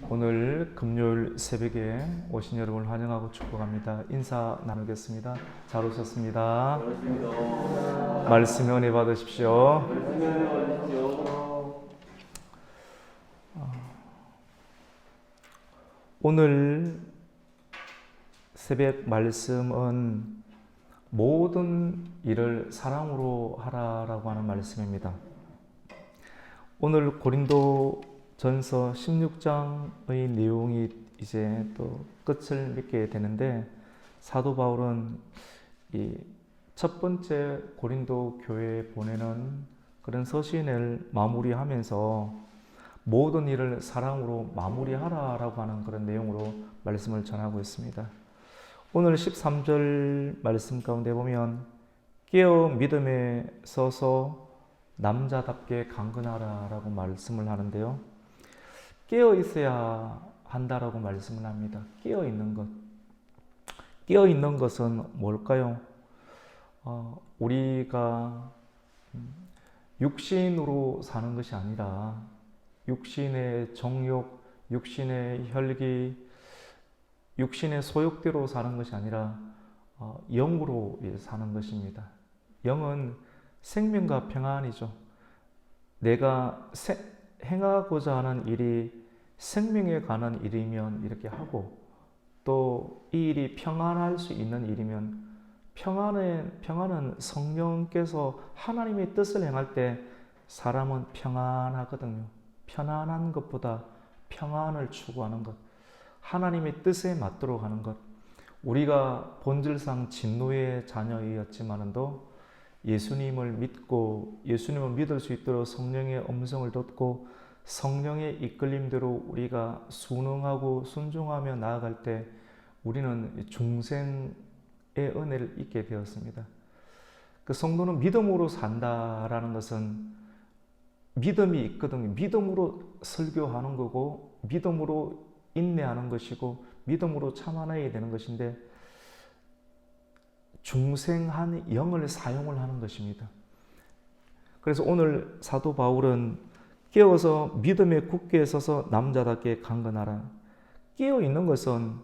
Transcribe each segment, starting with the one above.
오늘 금요일 새벽에 오신 여러분을 환영하고 축복합니다. 인사 나누겠습니다. 잘 오셨습니다. 말씀 은혜 받으십시오. 오늘 새벽 말씀은 모든 일을 사랑으로 하라라고 하는 말씀입니다. 오늘 고린도 전서 16장의 내용이 이제 또 끝을 맺게 되는데, 사도 바울은 이 첫 번째 고린도 교회에 보내는 그런 서신을 마무리하면서 모든 일을 사랑으로 마무리하라라고 하는 그런 내용으로 말씀을 전하고 있습니다. 오늘 13절 말씀 가운데 보면 깨어 믿음에 서서 남자답게 강건하라 라고 말씀을 하는데요, 깨어 있어야 한다라고 말씀을 합니다. 깨어 있는 것. 깨어 있는 것은 뭘까요? 우리가 육신으로 사는 것이 아니라 육신의 정욕, 육신의 혈기, 육신의 소욕대로 사는 것이 아니라 영으로 사는 것입니다. 영은 생명과 평안이죠. 내가 행하고자 하는 일이 생명에 관한 일이면 이렇게 하고, 또 이 일이 평안할 수 있는 일이면 평안은 성령께서 하나님의 뜻을 행할 때 사람은 평안하거든요. 편안한 것보다 평안을 추구하는 것, 하나님의 뜻에 맞도록 하는 것. 우리가 본질상 진노의 자녀이었지만도 예수님을 믿고 예수님을 믿을 수 있도록 성령의 음성을 듣고 성령의 이끌림대로 우리가 순응하고 순종하며 나아갈 때 우리는 중생의 은혜를 잊게 되었습니다. 그 성도는 믿음으로 산다라는 것은 믿음이 있거든요. 믿음으로 설교하는 거고, 믿음으로 인내하는 것이고, 믿음으로 참아내야 되는 것인데, 중생한 영을 사용을 하는 것입니다. 그래서 오늘 사도 바울은 깨어서 믿음에 굳게 서서 남자답게 강건하라. 깨어 있는 것은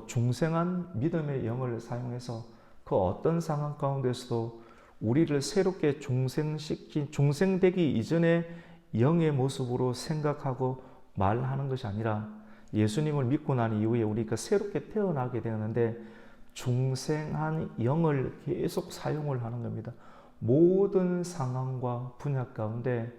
중생한 믿음의 영을 사용해서 그 어떤 상황 가운데서도 우리를 새롭게 중생되기 이전의 영의 모습으로 생각하고 말하는 것이 아니라, 예수님을 믿고 난 이후에 우리가 새롭게 태어나게 되었는데 중생한 영을 계속 사용을 하는 겁니다. 모든 상황과 분야 가운데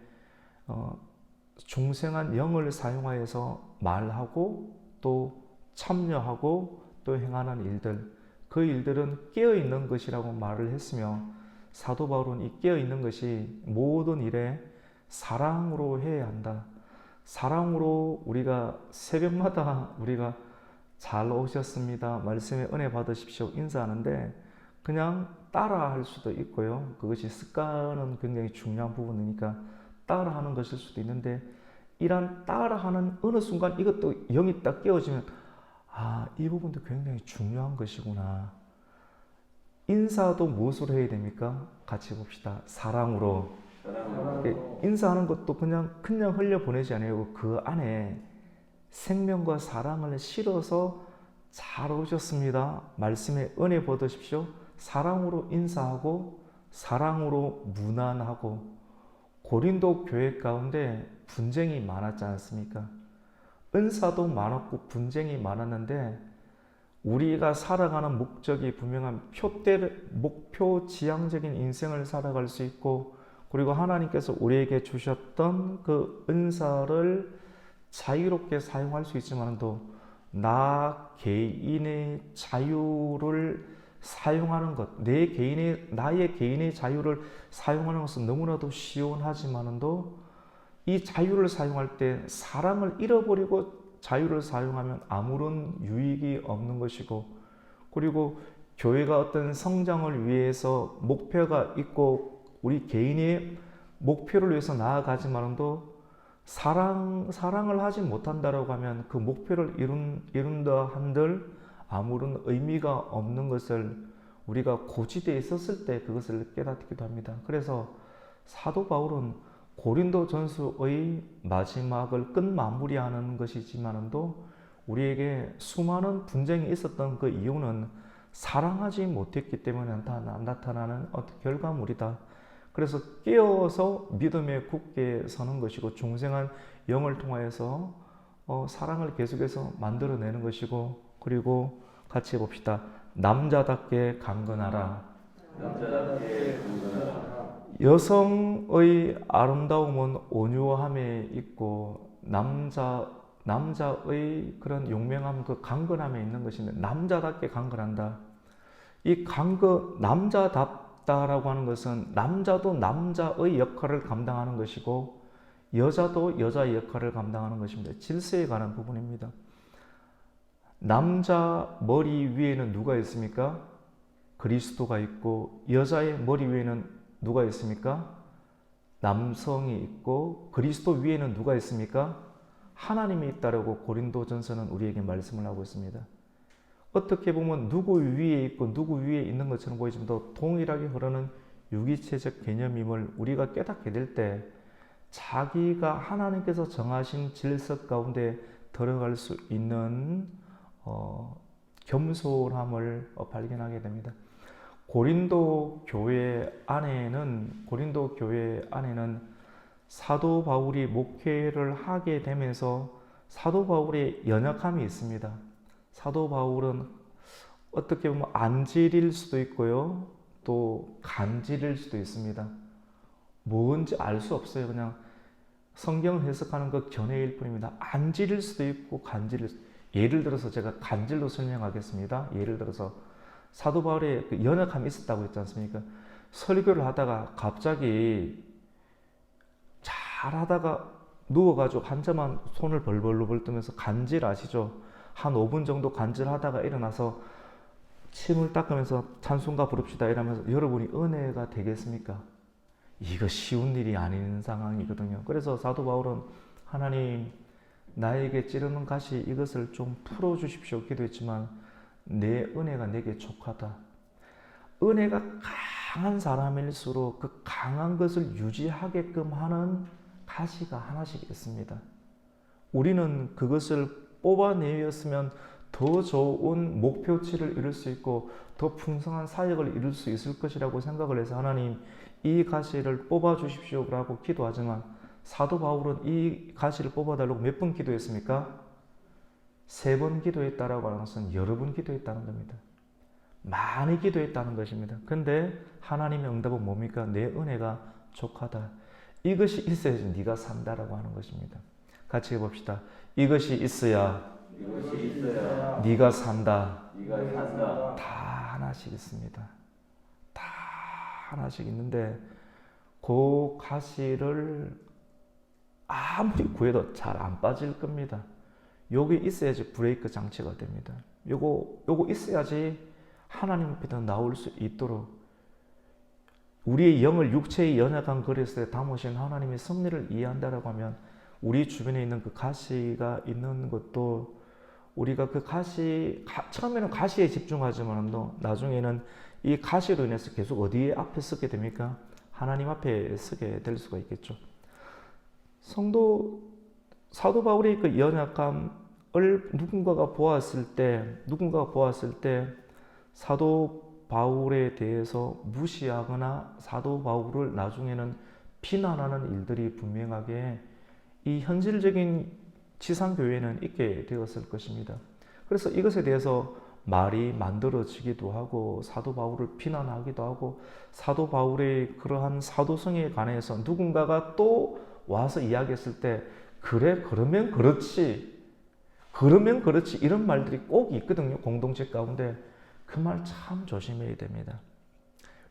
중생한 영을 사용하여서 말하고 또 참여하고 또 행하는 일들, 그 일들은 깨어있는 것이라고 말을 했으며, 사도 바울은 이 깨어있는 것이 모든 일에 사랑으로 해야 한다. 사랑으로 우리가 새벽마다 우리가 잘 오셨습니다, 말씀에 은혜 받으십시오 인사하는데 그냥 따라 할 수도 있고요. 그것이 습관은 굉장히 중요한 부분이니까 따라 하는 것일 수도 있는데, 이런 따라 하는 어느 순간 이것도 영이 딱 깨어지면 이 부분도 굉장히 중요한 것이구나. 인사도 무엇으로 해야 됩니까? 같이 봅시다. 사랑으로. 인사하는 것도 그냥 흘려보내지 않아요. 그 안에 생명과 사랑을 실어서 잘 오셨습니다, 말씀에 은혜 받으십시오, 사랑으로 인사하고 사랑으로 문안하고. 고린도 교회 가운데 분쟁이 많았지 않습니까? 은사도 많았고 분쟁이 많았는데, 우리가 살아가는 목적이 분명한 목표 지향적인 인생을 살아갈 수 있고, 그리고 하나님께서 우리에게 주셨던 그 은사를 자유롭게 사용할 수 있지만도 나 개인의 자유를 사용하는 것, 나의 개인의 자유를 사용하는 것은 너무나도 시원하지만도 이 자유를 사용할 때 사랑을 잃어버리고 자유를 사용하면 아무런 유익이 없는 것이고, 그리고 교회가 어떤 성장을 위해서 목표가 있고 우리 개인의 목표를 위해서 나아가지만도 사랑을 하지 못한다라고 하면 그 목표를 이룬다 한들 아무런 의미가 없는 것을 우리가 고지대에 있었을 때 그것을 깨닫기도 합니다. 그래서 사도 바울은 고린도전서의 마지막을 끝마무리하는 것이지만도 우리에게 수많은 분쟁이 있었던 그 이유는 사랑하지 못했기 때문에 나타나는 어떤 결과물이다. 그래서 깨어서 믿음에 굳게 서는 것이고 중생한 영을 통하여서 사랑을 계속해서 만들어내는 것이고, 그리고 같이 해봅시다. 남자답게 강건하라. 남자답게 강건하라. 여성의 아름다움은 온유함에 있고 남자의 그런 용맹함, 그 강건함에 있는 것인데 남자답게 강건한다. 이 남자답다라고 하는 것은 남자도 남자의 역할을 감당하는 것이고 여자도 여자의 역할을 감당하는 것입니다. 질서에 관한 부분입니다. 남자 머리 위에는 누가 있습니까? 그리스도가 있고 여자의 머리 위에는 누가 있습니까? 남성이 있고 그리스도 위에는 누가 있습니까? 하나님이 있다라고 고린도전서는 우리에게 말씀을 하고 있습니다. 어떻게 보면 누구 위에 있고 누구 위에 있는 것처럼 보이지만 동일하게 흐르는 유기체적 개념임을 우리가 깨닫게 될 때 자기가 하나님께서 정하신 질서 가운데 들어갈 수 있는 겸손함을 발견하게 됩니다. 고린도 교회 안에는 사도 바울이 목회를 하게 되면서 사도 바울의 연약함이 있습니다. 사도 바울은 어떻게 보면 안질일 수도 있고요, 또 간질일 수도 있습니다. 뭔지 알 수 없어요. 그냥 성경을 해석하는 그 견해일 뿐입니다. 안질일 수도 있고 간질일 수도 있고. 예를 들어서 제가 간질로 설명하겠습니다. 예를 들어서 사도 바울의 그 연약함이 있었다고 했지 않습니까? 설교를 하다가 갑자기 잘하다가 누워가지고 한자만 손을 벌벌 뜨면서 간질 아시죠? 한 5분 정도 간질하다가 일어나서 침을 닦으면서 찬송가 부릅시다 이러면서 여러분이 은혜가 되겠습니까? 이거 쉬운 일이 아닌 상황이거든요. 그래서 사도 바울은 하나님, 나에게 찌르는 가시 이것을 좀 풀어주십시오 기도했지만 내 은혜가 내게 족하다. 은혜가 강한 사람일수록 그 강한 것을 유지하게끔 하는 가시가 하나씩 있습니다. 우리는 그것을 뽑아내었으면 더 좋은 목표치를 이룰 수 있고 더 풍성한 사역을 이룰 수 있을 것이라고 생각을 해서 하나님, 이 가시를 뽑아주십시오라고 기도하지만 사도 바울은 이 가시를 뽑아달라고 몇 번 기도했습니까? 3번 기도했다라고 하는 것은 여러 번 기도했다는 겁니다. 많이 기도했다는 것입니다. 근데 하나님의 응답은 뭡니까? 내 은혜가 족하다. 이것이 있어야지 네가 산다라고 하는 것입니다. 같이 해봅시다. 이것이 있어야 네가 산다. 다 하나씩 있습니다. 다 하나씩 있는데 그 가시를 아무리 구해도 잘 안 빠질 겁니다. 요게 있어야지 브레이크 장치가 됩니다. 요거 있어야지 하나님 앞에 나올 수 있도록 우리의 영을 육체의 연약한 그릇에 담으신 하나님의 섭리를 이해한다라고 하면 우리 주변에 있는 그 가시가 있는 것도 우리가 그 가시, 처음에는 가시에 집중하지만 나중에는 이 가시로 인해서 계속 어디에 앞에 서게 됩니까? 하나님 앞에 서게 될 수가 있겠죠. 사도 바울의 그 연약함을 누군가가 보았을 때 사도 바울에 대해서 무시하거나 사도 바울을 나중에는 비난하는 일들이 분명하게 이 현실적인 지상교회는 있게 되었을 것입니다. 그래서 이것에 대해서 말이 만들어지기도 하고 사도 바울을 비난하기도 하고 사도 바울의 그러한 사도성에 관해서 누군가가 또 와서 이야기했을 때 그러면 그렇지 이런 말들이 꼭 있거든요. 공동체 가운데 그 말 참 조심해야 됩니다.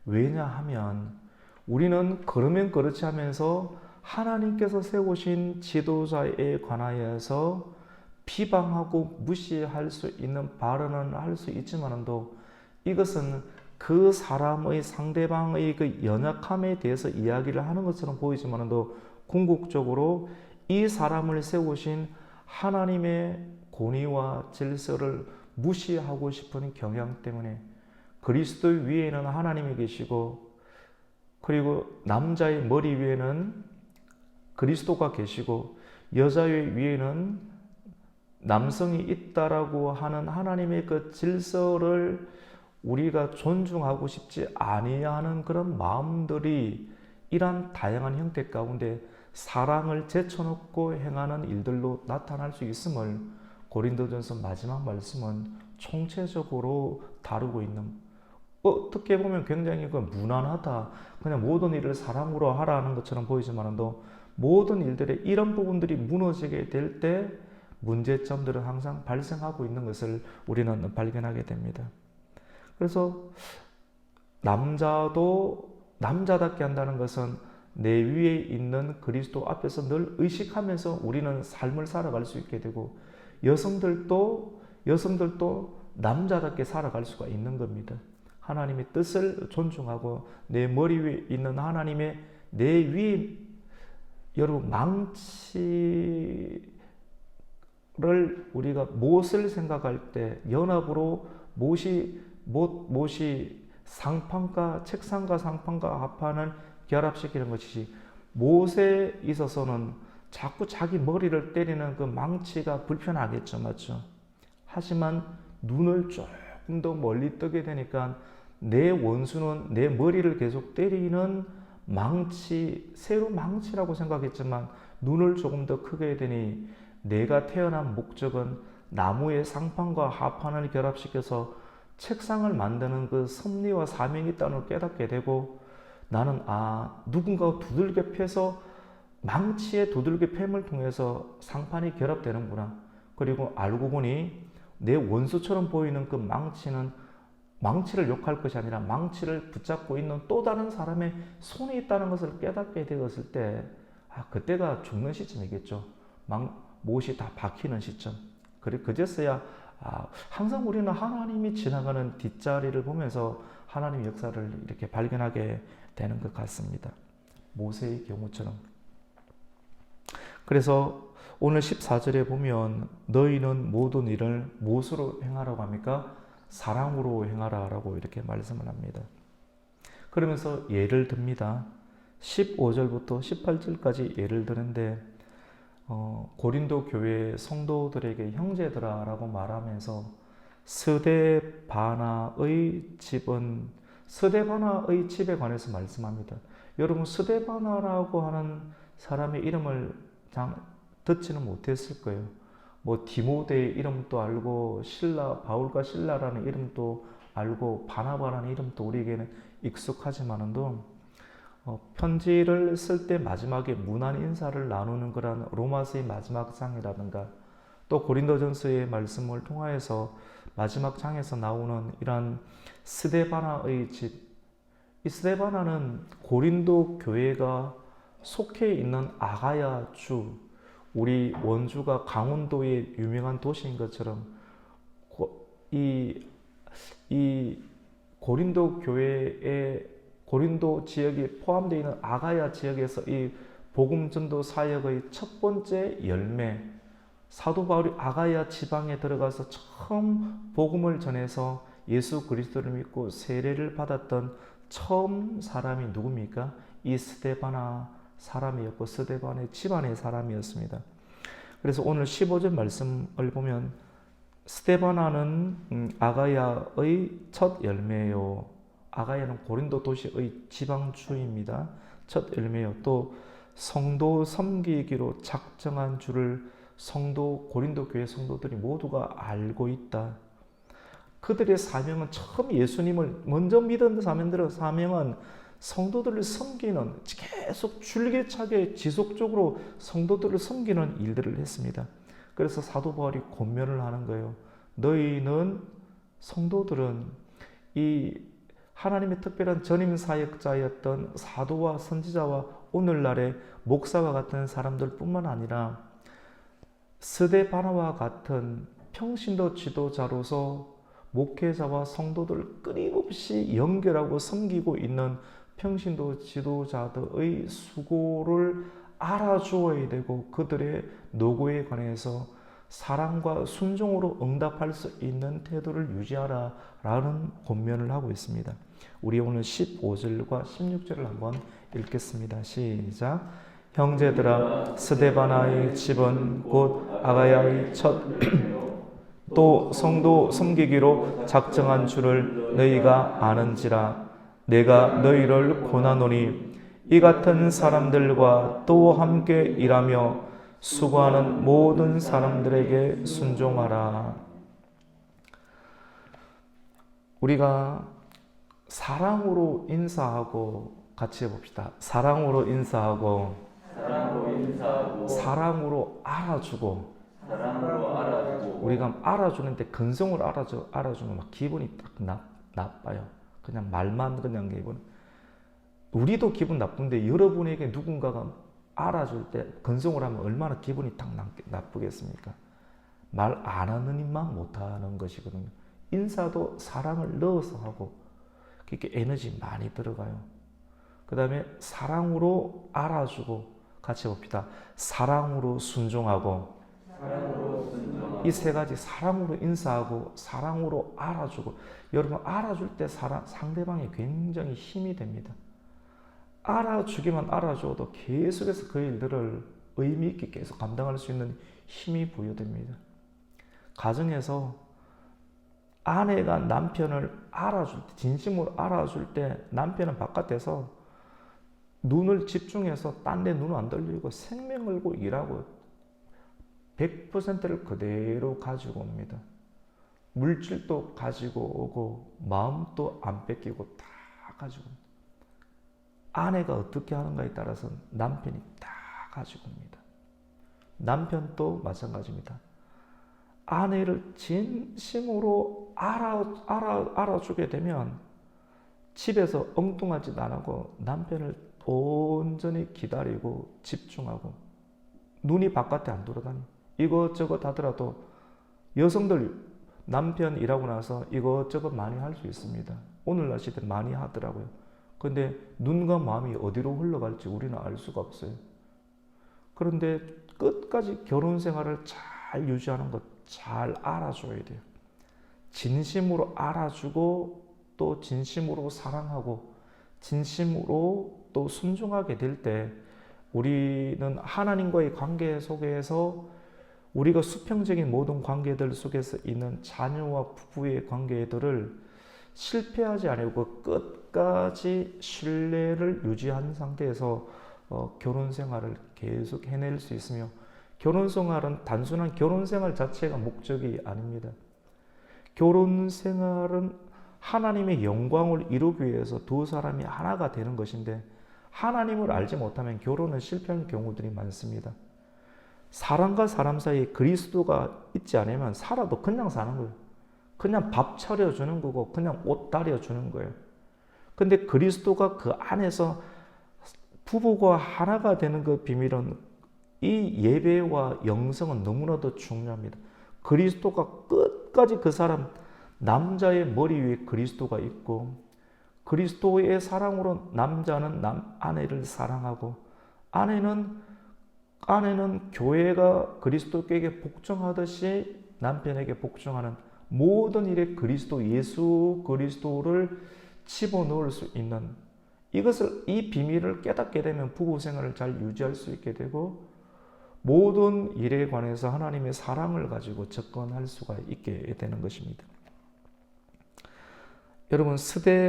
왜냐하면 우리는 그러면 그렇지 하면서 하나님께서 세우신 지도자에 관하여서 비방하고 무시할 수 있는 발언은 할 수 있지만도 이것은 그 사람의 상대방의 그 연약함에 대해서 이야기를 하는 것처럼 보이지만도 궁극적으로 이 사람을 세우신 하나님의 권위와 질서를 무시하고 싶은 경향 때문에 그리스도 위에는 하나님이 계시고 그리고 남자의 머리 위에는 그리스도가 계시고 여자의 위에는 남성이 있다라고 하는 하나님의 그 질서를 우리가 존중하고 싶지 아니하는 그런 마음들이 이러한 다양한 형태 가운데 사랑을 제쳐놓고 행하는 일들로 나타날 수 있음을 고린도전서 마지막 말씀은 총체적으로 다루고 있는, 어떻게 보면 굉장히 무난하다, 그냥 모든 일을 사랑으로 하라는 것처럼 보이지만도 모든 일들의 이런 부분들이 무너지게 될 때 문제점들은 항상 발생하고 있는 것을 우리는 발견하게 됩니다. 그래서 남자도 남자답게 한다는 것은 내 위에 있는 그리스도 앞에서 늘 의식하면서 우리는 삶을 살아갈 수 있게 되고, 여성들도 남자답게 살아갈 수가 있는 겁니다. 하나님의 뜻을 존중하고 내 머리 위에 있는 하나님의 내 위에, 여러분, 망치를 우리가 못을 생각할 때 연합으로 못이 상판과 책상과 상판과 합판을 결합시키는 것이지, 못에 있어서는 자꾸 자기 머리를 때리는 그 망치가 불편하겠죠, 맞죠? 하지만 눈을 조금 더 멀리 뜨게 되니까 내 원수는 내 머리를 계속 때리는 망치, 새로 망치라고 생각했지만 눈을 조금 더 크게 되니 내가 태어난 목적은 나무의 상판과 하판을 결합시켜서 책상을 만드는 그 섭리와 사명이 있다는 걸 깨닫게 되고, 나는 누군가 두들겨 패서 망치의 두들겨 팹을 통해서 상판이 결합되는구나. 그리고 알고 보니 내 원수처럼 보이는 그 망치는 망치를 욕할 것이 아니라 망치를 붙잡고 있는 또 다른 사람의 손에 있다는 것을 깨닫게 되었을 때, 그때가 죽는 시점이겠죠. 못이 다 박히는 시점. 그제서야 항상 우리는 하나님이 지나가는 뒷자리를 보면서 하나님의 역사를 이렇게 발견하게 되는 것 같습니다. 모세의 경우처럼. 그래서 오늘 14절에 보면 너희는 모든 일을 무엇으로 행하라고 합니까? 사랑으로 행하라라고 이렇게 말씀을 합니다. 그러면서 예를 듭니다. 15절부터 18절까지 예를 드는데, 고린도 교회 성도들에게 형제들아라고 말하면서 스데바나의 집에 관해서 말씀합니다. 여러분, 스데바나라고 하는 사람의 이름을 듣지는 못했을 거예요. 디모데의 이름도 알고 바울과 실라라는 이름도 알고 바나바라는 이름도 우리에게는 익숙하지만도 편지를 쓸 때 마지막에 문안 인사를 나누는 그런 로마서의 마지막 장이라든가 또 고린도전서의 말씀을 통하여서 마지막 장에서 나오는 이런 스데바나의 집, 이 스데바나는 고린도 교회가 속해 있는 아가야 주, 우리 원주가 강원도의 유명한 도시인 것처럼 이 고린도 교회의 고린도 지역이 포함되어 있는 아가야 지역에서 이 복음 전도 사역의 첫 번째 열매, 사도 바울이 아가야 지방에 들어가서 처음 복음을 전해서 예수 그리스도를 믿고 세례를 받았던 처음 사람이 누굽니까? 이 스데바나 사람이었고 스데바나의 집안의 사람이었습니다. 그래서 오늘 15절 말씀을 보면 스데바나는 아가야의 첫 열매요. 아가야는 고린도 도시의 지방주입니다. 첫 열매요. 또 성도 섬기기로 작정한 줄을 고린도 교회 성도들이 모두가 알고 있다. 그들의 사명은 처음 예수님을 먼저 믿은 사명은 성도들을 섬기는, 계속 줄기차게 지속적으로 성도들을 섬기는 일들을 했습니다. 그래서 사도 바울이 권면을 하는 거예요. 너희는, 성도들은 이 하나님의 특별한 전임 사역자였던 사도와 선지자와 오늘날의 목사와 같은 사람들 뿐만 아니라 스데바나와 같은 평신도 지도자로서 목회자와 성도들을 끊임없이 연결하고 섬기고 있는 평신도 지도자들의 수고를 알아주어야 되고 그들의 노고에 관해서 사랑과 순종으로 응답할 수 있는 태도를 유지하라 라는 권면을 하고 있습니다. 우리 오늘 15절과 16절을 한번 읽겠습니다. 시작. 형제들아, 스데바나의 집은 곧 아가야의 첫 또 성도 섬기기로 작정한 줄을 너희가 아는지라. 내가 너희를 권하노니 이 같은 사람들과 또 함께 일하며 수고하는 모든 사람들에게 순종하라. 우리가 사랑으로 인사하고 같이 해봅시다. 사랑으로 인사하고 사랑으로 알아주고. 우리가 알아주는데 근성으로 알아주면 막 기분이 딱 나빠요. 그냥 말만 그냥 기분. 우리도 기분 나쁜데 여러분에게 누군가가 알아줄 때 근성으로 하면 얼마나 기분이 딱 나쁘겠습니까? 말 안 하는 입만 못하는 것이거든요. 인사도 사랑을 넣어서 하고 그렇게 에너지 많이 들어가요. 그 다음에 사랑으로 알아주고 같이 봅시다. 사랑으로 순종하고. 이 세 가지 사랑으로 인사하고 사랑으로 알아주고. 여러분 알아줄 때 상대방이 굉장히 힘이 됩니다. 알아주기만 알아줘도 계속해서 그 일들을 의미 있게 계속 감당할 수 있는 힘이 부여됩니다. 가정에서 아내가 남편을 알아줄 때, 진심으로 알아줄 때 남편은 바깥에서 눈을 집중해서 딴 데 눈 안 돌리고 생명 걸고 일하고 100%를 그대로 가지고 옵니다. 물질도 가지고 오고 마음도 안 뺏기고 다 가지고 옵니다. 아내가 어떻게 하는가에 따라서 남편이 다 가지고 옵니다. 남편도 마찬가지입니다. 아내를 진심으로 알아주게 되면 집에서 엉뚱한 짓 안 하고 남편을 온전히 기다리고 집중하고 눈이 바깥에 안 돌아다니고 이것저것 하더라도 여성들 남편 일하고 나서 이것저것 많이 할 수 있습니다. 오늘날 시대 많이 하더라고요. 근데 눈과 마음이 어디로 흘러갈지 우리는 알 수가 없어요. 그런데 끝까지 결혼 생활을 잘 유지하는 것 잘 알아줘야 돼요. 진심으로 알아주고 또 진심으로 사랑하고 진심으로 또 순종하게 될 때 우리는 하나님과의 관계 속에서 우리가 수평적인 모든 관계들 속에서 있는 자녀와 부부의 관계들을 실패하지 않고 끝까지 신뢰를 유지한 상태에서 결혼 생활을 계속 해낼 수 있으며 결혼 생활은 단순한 결혼 생활 자체가 목적이 아닙니다. 결혼 생활은 하나님의 영광을 이루기 위해서 두 사람이 하나가 되는 것인데 하나님을 알지 못하면 결혼은 실패하는 경우들이 많습니다. 사람과 사람 사이에 그리스도가 있지 않으면 살아도 그냥 사는 거예요. 그냥 밥 차려주는 거고 그냥 옷 다려주는 거예요. 근데 그리스도가 그 안에서 부부가 하나가 되는 그 비밀은 이 예배와 영성은 너무나도 중요합니다. 그리스도가 끝까지 그 사람 남자의 머리 위에 그리스도가 있고 그리스도의 사랑으로 남자는 아내를 사랑하고 아내는 교회가 그리스도께 복종하듯이 남편에게 복종하는 모든 일에 그리스도 예수 그리스도를 집어넣을 수 있는 이 비밀을 깨닫게 되면 부부 생활을 잘 유지할 수 있게 되고 모든 일에 관해서 하나님의 사랑을 가지고 접근할 수가 있게 되는 것입니다. 여러분 사도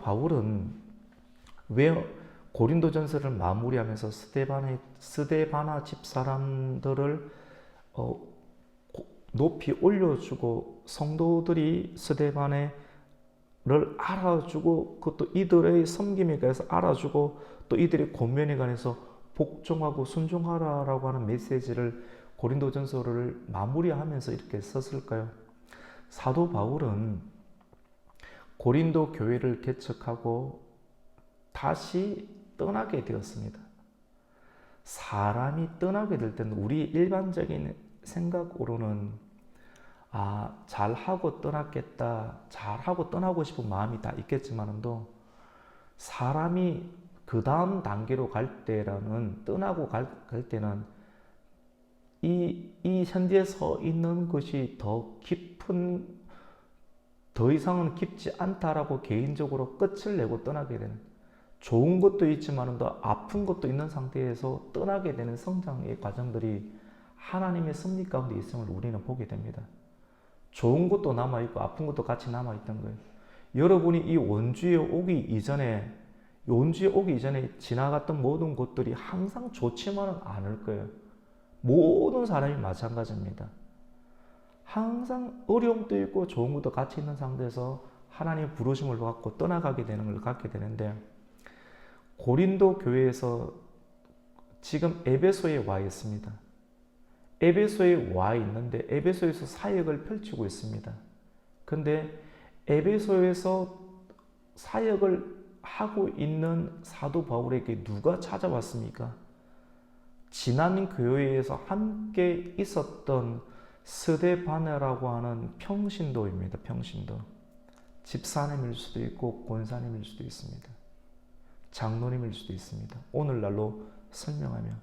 바울은 왜 고린도전서를 마무리하면서 스데바나 집사람들을 높이 올려주고 성도들이 스데바나를 알아주고 그것도 이들의 섬김에 관해서 알아주고 또 이들의 권면에 관해서 복종하고 순종하라라고 하는 메시지를 고린도전서를 마무리하면서 이렇게 썼을까요? 사도 바울은 고린도 교회를 개척하고 다시 떠나게 되었습니다. 사람이 떠나게 될 때는 우리 일반적인 생각으로는 잘하고 떠났겠다, 잘하고 떠나고 싶은 마음이 다 있겠지만도 사람이 그 다음 단계로 갈 때라는 떠나고 갈 때는 이 현재 서 있는 것이 더 이상은 깊지 않다라고 개인적으로 끝을 내고 떠나게 되는 좋은 것도 있지만 또 아픈 것도 있는 상태에서 떠나게 되는 성장의 과정들이 하나님의 섭리 가운데 있음을 우리는 보게 됩니다. 좋은 것도 남아있고 아픈 것도 같이 남아있던 거예요. 여러분이 이 원주에 오기 이전에 지나갔던 모든 것들이 항상 좋지만은 않을 거예요. 모든 사람이 마찬가지입니다. 항상 어려움도 있고 좋은 것도 같이 있는 상태에서 하나님의 부르심을 받고 떠나가게 되는 걸 갖게 되는데, 고린도 교회에서 지금 에베소에 와 있습니다. 에베소에 와 있는데 에베소에서 사역을 펼치고 있습니다. 근데 에베소에서 사역을 하고 있는 사도 바울에게 누가 찾아왔습니까? 지난 교회에서 함께 있었던 스데바나라고 하는 평신도입니다. 평신도. 집사님일 수도 있고 권사님일 수도 있습니다. 장로님일 수도 있습니다. 오늘날로 설명하면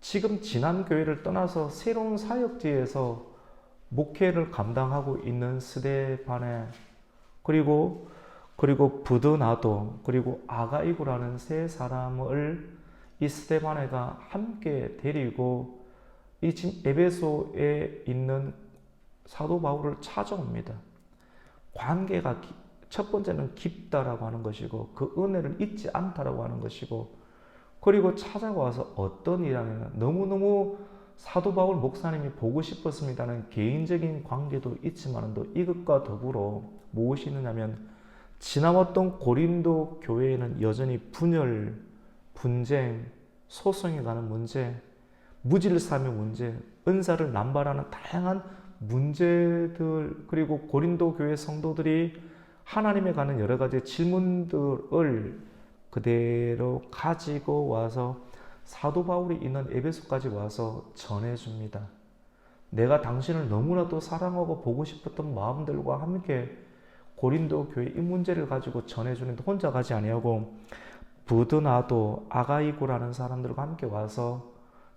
지금 지난 교회를 떠나서 새로운 사역지에서 목회를 감당하고 있는 스데바네, 그리고 부드나도, 그리고 아가이고라는 세 사람을 이 스데바네가 함께 데리고 이 지금 에베소에 있는 사도 바울을 찾아옵니다. 관계가 첫 번째는 깊다라고 하는 것이고 그 은혜를 잊지 않다라고 하는 것이고, 그리고 찾아와서 어떤 일하면 너무너무 사도 바울 목사님이 보고 싶었습니다는 개인적인 관계도 있지만도 이것과 더불어 무엇이 있느냐면, 지나왔던 고린도 교회에는 여전히 분열, 분쟁, 소송에 가는 문제, 무질서함의 문제, 은사를 남발하는 다양한 문제들, 그리고 고린도 교회 성도들이 하나님에 관한 여러 가지 질문들을 그대로 가지고 와서 사도 바울이 있는 에베소까지 와서 전해줍니다. 내가 당신을 너무나도 사랑하고 보고 싶었던 마음들과 함께 고린도 교회 이 문제를 가지고 전해주는데 혼자 가지 아니하고 부드나도, 아가이고라는 사람들과 함께 와서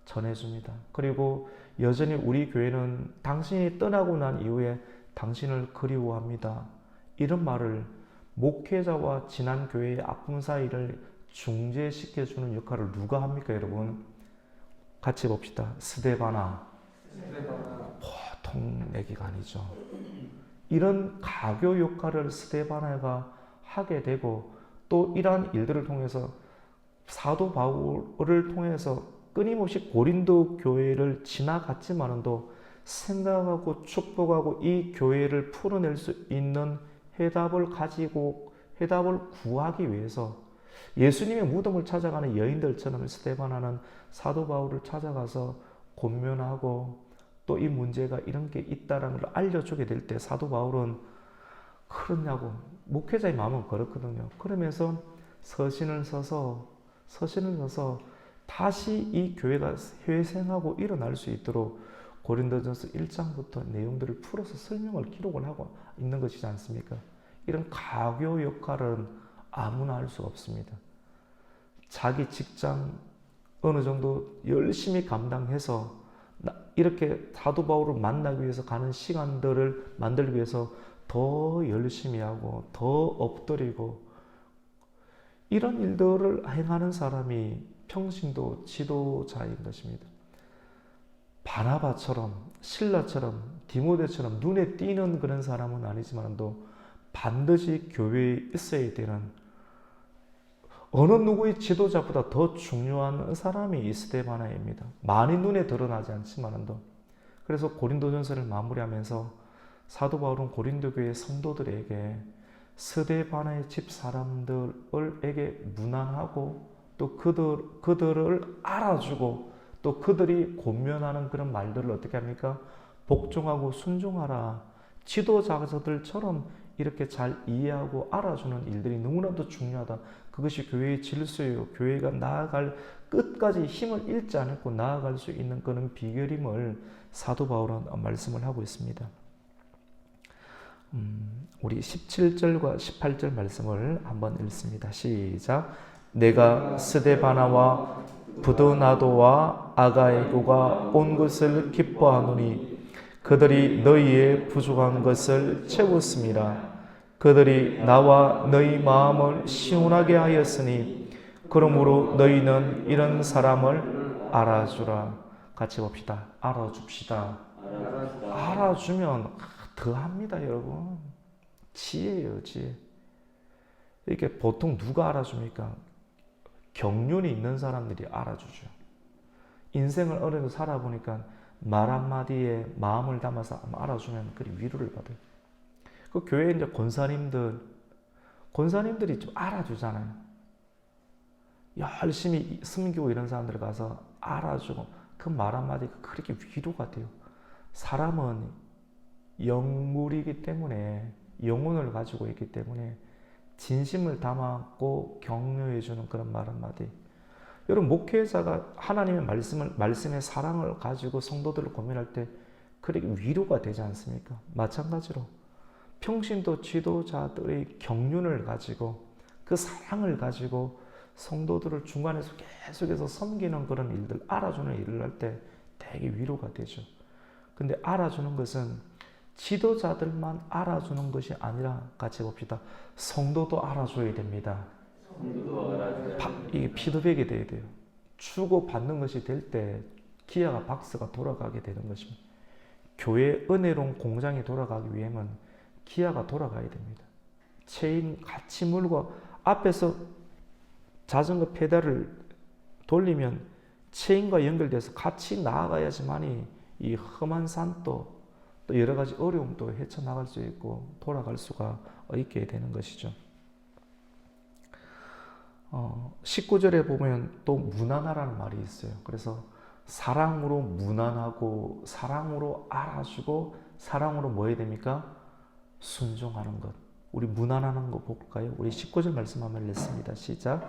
전해줍니다. 그리고 여전히 우리 교회는 당신이 떠나고 난 이후에 당신을 그리워합니다. 이런 말을 목회자와 지난 교회의 아픔 사이를 중재시켜주는 역할을 누가 합니까, 여러분? 같이 봅시다. 스데바나. 보통 얘기가 아니죠. 이런 가교 역할을 스데바나가 하게 되고, 또 이러한 일들을 통해서 사도 바울을 통해서 끊임없이 고린도 교회를 지나갔지만도 생각하고 축복하고 이 교회를 풀어낼 수 있는 해답을 구하기 위해서 예수님의 무덤을 찾아가는 여인들처럼 스데바나는 사도 바울을 찾아가서 권면하고 또 이 문제가 이런 게 있다는 걸 알려주게 될 때 사도 바울은 그렇냐고, 목회자의 마음은 그렇거든요. 그러면서 서신을 써서 다시 이 교회가 회생하고 일어날 수 있도록 고린도전서 1장부터 내용들을 풀어서 설명을 기록을 하고 있는 것이지 않습니까? 이런 가교 역할은 아무나 할 수 없습니다. 자기 직장 어느 정도 열심히 감당해서 이렇게 사도 바울을 만나기 위해서 가는 시간들을 만들기 위해서 더 열심히 하고 더 엎드리고 이런 일들을 행하는 사람이 평신도 지도자인 것입니다. 바나바처럼, 실라처럼, 디모데처럼 눈에 띄는 그런 사람은 아니지만도 반드시 교회에 있어야 되는 어느 누구의 지도자보다 더 중요한 사람이 이 스데바나입니다. 많이 눈에 드러나지 않지만도. 그래서 고린도전서를 마무리하면서 사도 바울은 고린도 교회 성도들에게 스데바나의 집 사람들에게 문안하고 또 그들을 알아주고 또 그들이 권면하는 그런 말들을 어떻게 합니까? 복종하고 순종하라. 지도자들처럼 이렇게 잘 이해하고 알아주는 일들이 너무나도 중요하다. 그것이 교회의 질서예요. 교회가 나아갈 끝까지 힘을 잃지 않고 나아갈 수 있는 그런 비결임을 사도 바울은 말씀을 하고 있습니다. 우리 17절과 18절 말씀을 한번 읽습니다. 시작. 내가 스데바나와 부드나도와 아가이고가 온 것을 기뻐하노니 그들이 너희의 부족한 것을 채웠음이라. 그들이 나와 너희 마음을 시원하게 하였으니 그러므로 너희는 이런 사람을 알아주라. 같이 봅시다. 알아줍시다. 알아주면 더합니다, 여러분. 지혜예요, 지혜. 이렇게 보통 누가 알아줍니까? 경륜이 있는 사람들이 알아주죠. 인생을 어려도 살아보니까 말 한마디에 마음을 담아서 알아주면 그리 위로를 받아요. 그 교회에 이제 권사님들이 좀 알아주잖아요. 열심히 섬기고 이런 사람들 가서 알아주고 그 말 한마디가 그렇게 위로가 돼요. 사람은 영물이기 때문에 영혼을 가지고 있기 때문에 진심을 담았고 격려해주는 그런 말 한마디. 여러분 목회자가 하나님의 말씀의 사랑을 가지고 성도들을 고민할 때 그렇게 위로가 되지 않습니까? 마찬가지로 평신도 지도자들의 경륜을 가지고 그 사랑을 가지고 성도들을 중간에서 계속해서 섬기는 그런 일들, 알아주는 일을 할 때 되게 위로가 되죠. 근데 알아주는 것은 지도자들만 알아주는 것이 아니라 같이 봅시다. 성도도 알아줘야 됩니다. 이게 피드백이 돼야 돼요. 주고 받는 것이 될 때 기아가 박스가 돌아가게 되는 것입니다. 교회 은혜로운 공장이 돌아가기 위해는 기아가 돌아가야 됩니다. 체인 같이 물고 앞에서 자전거 페달을 돌리면 체인과 연결돼서 같이 나아가야지만이 이 험한 산도 또 여러 가지 어려움도 헤쳐나갈 수 있고 돌아갈 수가 있게 되는 것이죠. 19절에 보면 또 무난하라는 말이 있어요. 그래서 사랑으로 무난하고 사랑으로 알아주고 사랑으로 뭐 해야 됩니까? 순종하는 것. 우리 무난하는 거 볼까요? 우리 19절 말씀 한번 읽습니다. 시작.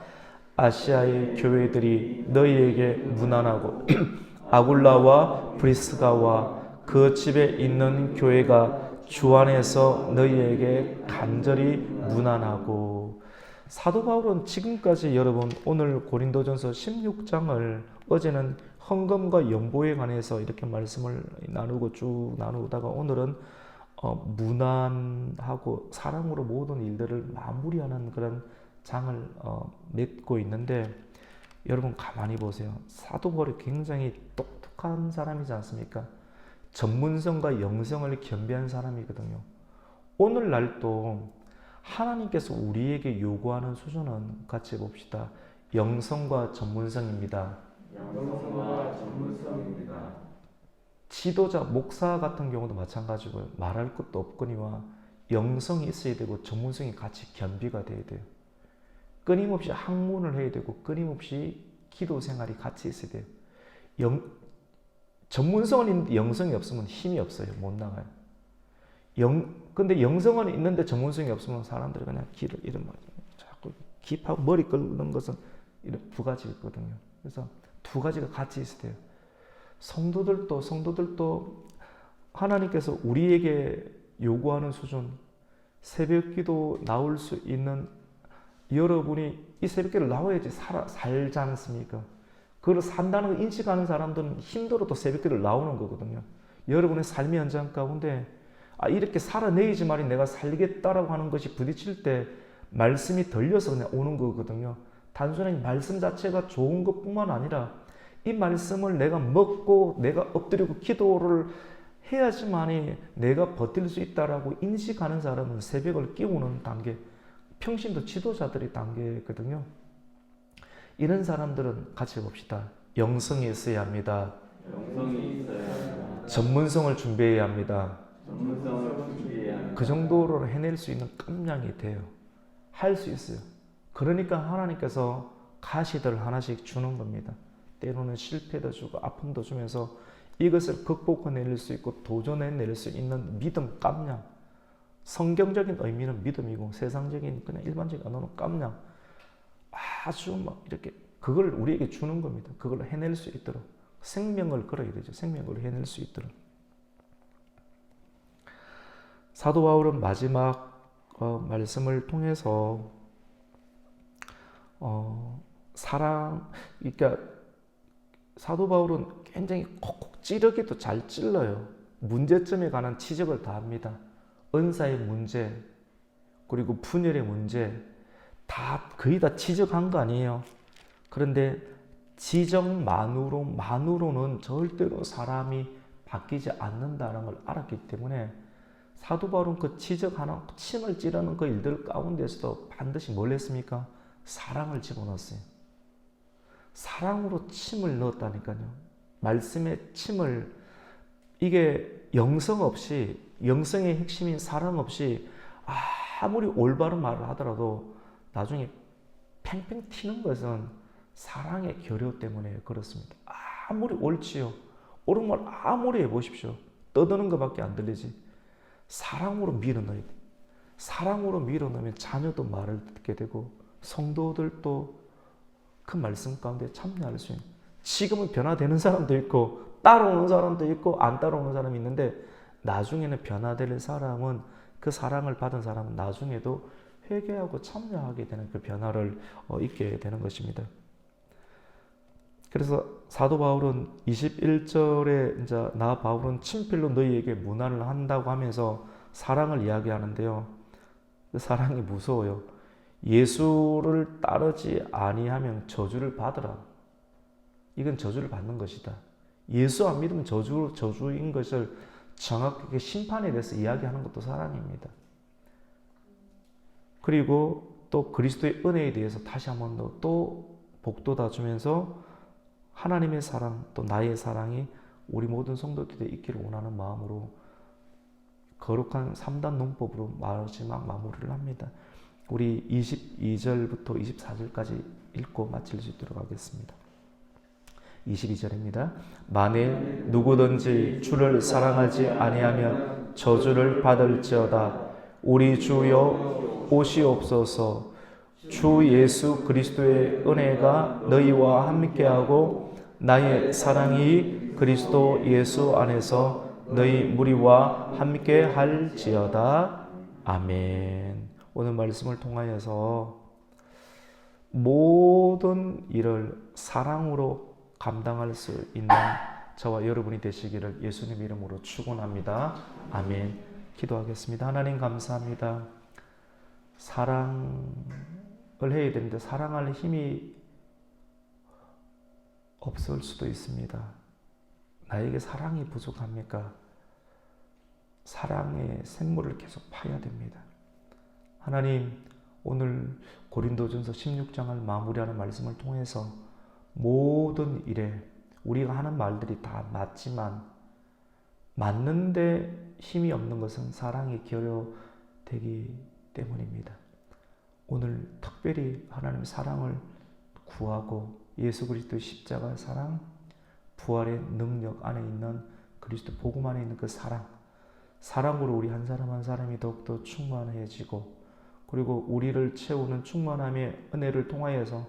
아시아의 교회들이 너희에게 무난하고 아굴라와 브리스가와 그 집에 있는 교회가 주 안에서 너희에게 간절히 무난하고. 사도 바울은 지금까지 여러분 오늘 고린도전서 16장을 어제는 헌금과 연보에 관해서 이렇게 말씀을 나누고 쭉 나누다가 오늘은 무난하고 사랑으로 모든 일들을 마무리하는 그런 장을 맺고 있는데 여러분 가만히 보세요. 사도 바울이 굉장히 똑똑한 사람이지 않습니까? 전문성과 영성을 겸비한 사람이거든요. 오늘날도 하나님께서 우리에게 요구하는 수준은 같이 봅시다. 영성과 전문성입니다. 영성과 전문성입니다. 지도자, 목사 같은 경우도 마찬가지고요. 말할 것도 없거니와 영성이 있어야 되고 전문성이 같이 겸비가 돼야 돼요. 끊임없이 학문을 해야 되고 끊임없이 기도 생활이 같이 있어야 돼요. 전문성은 있는데 영성이 없으면 힘이 없어요. 못 나가요. 근데 영성은 있는데 전문성이 없으면 사람들이 그냥 길을 이런 자꾸 깊하고 머리 끓는 것은 이런 두 가지 있거든요. 그래서 두 가지가 같이 있어야 돼요. 성도들도 하나님께서 우리에게 요구하는 수준, 새벽 기도 나올 수 있는 여러분이 이 새벽 기도를 나와야지 살지 않습니까? 그걸 산다는 걸 인식하는 사람들은 힘들어도 새벽 기도를 나오는 거거든요. 여러분의 삶의 현장 가운데 이렇게 살아내야지만이 내가 살겠다라고 하는 것이 부딪힐 때 말씀이 들려서 그냥 오는 거거든요. 단순히 말씀 자체가 좋은 것뿐만 아니라 이 말씀을 내가 먹고 내가 엎드리고 기도를 해야지만이 내가 버틸 수 있다라고 인식하는 사람은 새벽을 깨우는 단계, 평신도 지도자들의 단계거든요. 이런 사람들은 같이 봅시다. 영성이 있어야 합니다. 영성이 있어야 합니다. 전문성을 준비해야 합니다. 전문성을 준비해야 합니다. 그 정도로 해낼 수 있는 깜냥이 돼요. 할 수 있어요. 그러니까 하나님께서 가시들 하나씩 주는 겁니다. 때로는 실패도 주고 아픔도 주면서 이것을 극복해낼 수 있고 도전해낼 수 있는 믿음, 깜냥. 성경적인 의미는 믿음이고 세상적인 그냥 일반적인 언어는 깜냥. 아주 막 이렇게 그걸 우리에게 주는 겁니다. 그걸 해낼 수 있도록 생명을 걸어야 되죠. 생명을 해낼 수 있도록. 사도 바울은 마지막 말씀을 통해서 그러니까 사도 바울은 굉장히 콕콕 찌르기도 잘 찔러요. 문제점에 관한 지적을 다 합니다. 은사의 문제, 그리고 분열의 문제 다 거의 다 지적한 거 아니에요. 그런데 지적만으로는 절대로 사람이 바뀌지 않는다는 걸 알았기 때문에 사도 바울은 그 지적하는 침을 찌르는 그 일들 가운데서도 반드시 뭘 했습니까? 사랑을 집어넣었어요. 사랑으로 침을 넣었다니까요. 말씀에 침을, 이게 영성 없이, 영성의 핵심인 사랑 없이 아무리 올바른 말을 하더라도 나중에 팽팽 튀는 것은 사랑의 결여 때문에 그렇습니다. 아무리 옳지요. 옳은 말 아무리 해보십시오. 떠드는 것밖에 안 들리지. 사랑으로 밀어넣어야 돼. 사랑으로 밀어넣으면 자녀도 말을 듣게 되고 성도들도 그 말씀 가운데 참여할 수 있는, 지금은 변화되는 사람도 있고 따라오는 사람도 있고 안 따라오는 사람이 있는데 나중에는 변화될 사람은, 그 사랑을 받은 사람은 나중에도 회개하고 참여하게 되는 그 변화를 있게 되는 것입니다. 그래서 사도 바울은 21절에 이제 나 바울은 친필로 너희에게 문안을 한다고 하면서 사랑을 이야기하는데요. 그 사랑이 무서워요. 예수를 따르지 아니하면 저주를 받으라. 이건 저주를 받는 것이다. 예수 안 믿으면 저주인 것을 정확하게 심판에 대해서 이야기하는 것도 사랑입니다. 그리고 또 그리스도의 은혜에 대해서 다시 한 번 또 복돋아 주면서 하나님의 사랑, 또 나의 사랑이 우리 모든 성도들에게 있기를 원하는 마음으로 거룩한 3단 농법으로 마지막 마무리를 합니다. 우리 22절부터 24절까지 읽고 마칠 수 있도록 하겠습니다. 22절입니다. 만일 누구든지 주를 사랑하지 아니하면 저주를 받을지어다. 우리 주여 오시옵소서. 주 예수 그리스도의 은혜가 너희와 함께하고 나의 사랑이 그리스도 예수 안에서 너희 무리와 함께 할지어다. 아멘. 오늘 말씀을 통하여서 모든 일을 사랑으로 감당할 수 있는 저와 여러분이 되시기를 예수님 이름으로 축원합니다. 아멘. 기도하겠습니다. 하나님 감사합니다. 사랑을 해야 되는데 사랑할 힘이 없을 수도 있습니다. 나에게 사랑이 부족합니까? 사랑의 샘물을 계속 파야 됩니다. 하나님, 오늘 고린도전서 16장을 마무리하는 말씀을 통해서 모든 일에 우리가 하는 말들이 다 맞지만 맞는데 힘이 없는 것은 사랑이 결여되기 때문입니다. 오늘 특별히 하나님의 사랑을 구하고 예수 그리스도의 십자가 사랑, 부활의 능력 안에 있는 그리스도 복음 안에 있는 그 사랑으로 우리 한 사람 한 사람이 더욱더 충만해지고, 그리고 우리를 채우는 충만함의 은혜를 통하여서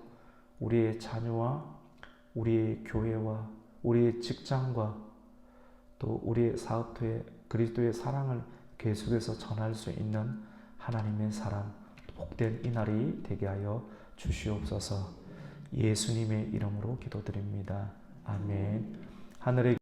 우리의 자녀와 우리의 교회와 우리의 직장과 또 우리의 사업터에 그리스도의 사랑을 계속해서 전할 수 있는 하나님의 사랑, 복된 이 날이 되게 하여 주시옵소서. 예수님의 이름으로 기도드립니다. 아멘. 하늘의